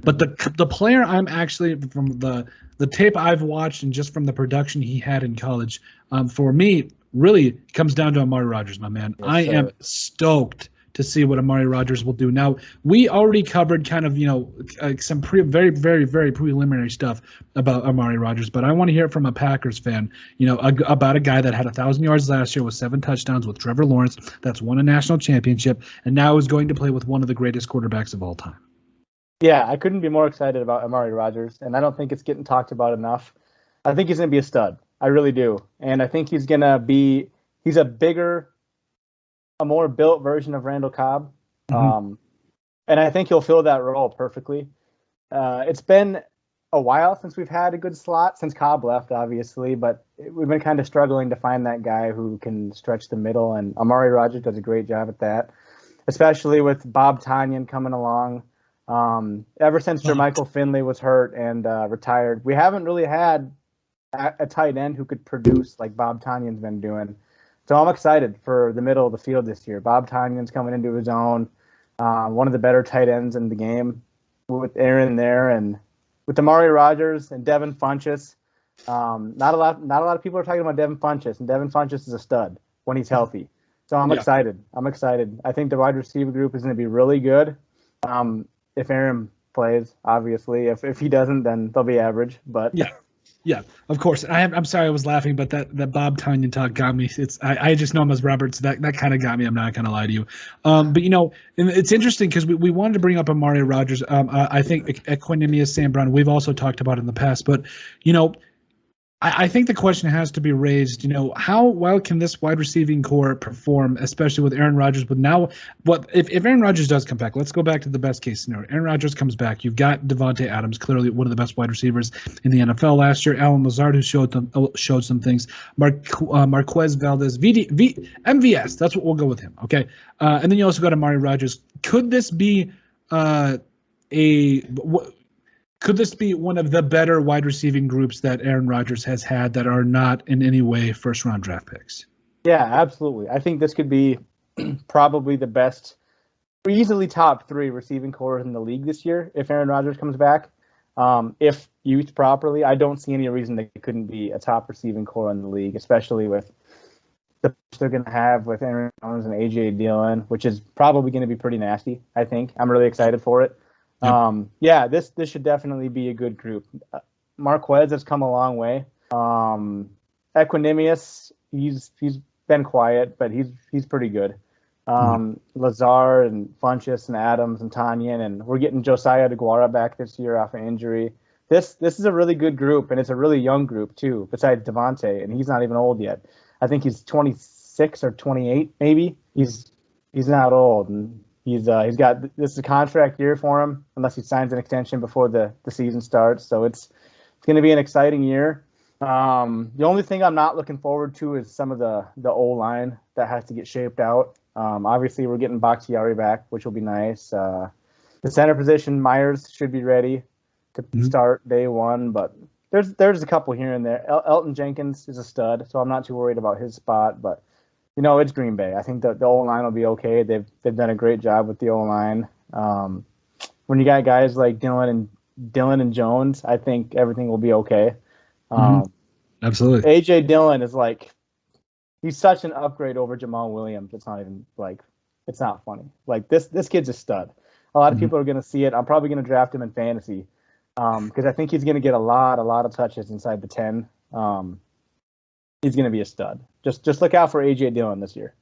But the player I'm actually, from the tape I've watched and just from the production he had in college, for me, really comes down to Amari Rodgers, my man. Yes, I sir. am stoked to see what Amari Rodgers will do. Now, we already covered kind of, some very, very, very preliminary stuff about Amari Rodgers, but I want to hear it from a Packers fan, about a guy that had 1,000 yards last year with 7 touchdowns with Trevor Lawrence, that's won a national championship, and now is going to play with one of the greatest quarterbacks of all time. Yeah, I couldn't be more excited about Amari Rodgers, and I don't think it's getting talked about enough. I think he's going to be a stud. I really do. And I think he's a bigger, a more built version of Randall Cobb. Mm-hmm. And I think he'll fill that role perfectly. It's been a while since we've had a good slot, since Cobb left, obviously, but we've been kind of struggling to find that guy who can stretch the middle, and Amari Rodgers does a great job at that, especially with Bob Tonyan coming along. Ever since Jermichael Finley was hurt and retired, we haven't really had a tight end who could produce like Bob Tonyan's been doing. So I'm excited for the middle of the field this year. Bob Tonyan's coming into his own, one of the better tight ends in the game with Aaron there, and with Amari Rodgers and Devin Funchess. Not a lot of people are talking about Devin Funchess, and Devin Funchess is a stud when he's healthy. So I'm excited. I think the wide receiver group is going to be really good. If Aaron plays, obviously. If he doesn't, then they'll be average. But yeah, of course. I'm sorry I was laughing, but that Bob Tonyan talk got me. I just know him as Robert, so that kind of got me. I'm not going to lie to you. But it's interesting because we wanted to bring up Amari Rodgers. I think Equanimeous Sam Brown, we've also talked about in the past, but I think the question has to be raised, how well can this wide receiving core perform, especially with Aaron Rodgers? But now, if Aaron Rodgers does come back, let's go back to the best case scenario. Aaron Rodgers comes back. You've got Devontae Adams, clearly one of the best wide receivers in the NFL last year. Alan Lazard, who showed some things. Marquez Valdez, MVS. That's what we'll go with him. Okay, and then you also got Amari Rodgers. Could this be Could this be one of the better wide receiving groups that Aaron Rodgers has had that are not in any way first-round draft picks? Yeah, absolutely. I think this could be probably the best, easily top 3 receiving core in the league this year if Aaron Rodgers comes back. If used properly, I don't see any reason they couldn't be a top receiving core in the league, especially with the they're going to have with Aaron Jones and A.J. Dillon, which is probably going to be pretty nasty, I think. I'm really excited for it. Yep. This should definitely be a good group. Marquez has come a long way. Equanimeous, he's been quiet, but he's pretty good. Lazar and Funchess and Adams and Tonyan, and we're getting Josiah DeGuara back this year off an injury. This is a really good group, and it's a really young group too, besides Devontae, and he's not even old yet. I think he's 26 or 28 maybe. He's not old, and He's got this is a contract year for him unless he signs an extension before the season starts. So it's going to be an exciting year. The only thing I'm not looking forward to is some of the O-line that has to get shaped out. Obviously, we're getting Bakhtiari back, which will be nice. The center position, Myers should be ready to start day one, but there's a couple here and there. Elton Jenkins is a stud, so I'm not too worried about his spot, but it's Green Bay. I think the O-line will be okay. They've done a great job with the O-line. When you got guys like Dylan and Jones, I think everything will be okay. Absolutely. A.J. Dillon is he's such an upgrade over Jamal Williams. It's not even it's not funny. This kid's a stud. A lot of people are going to see it. I'm probably going to draft him in fantasy because I think he's going to get a lot of touches inside the 10. He's going to be a stud. Just look out for A.J. Dillon this year.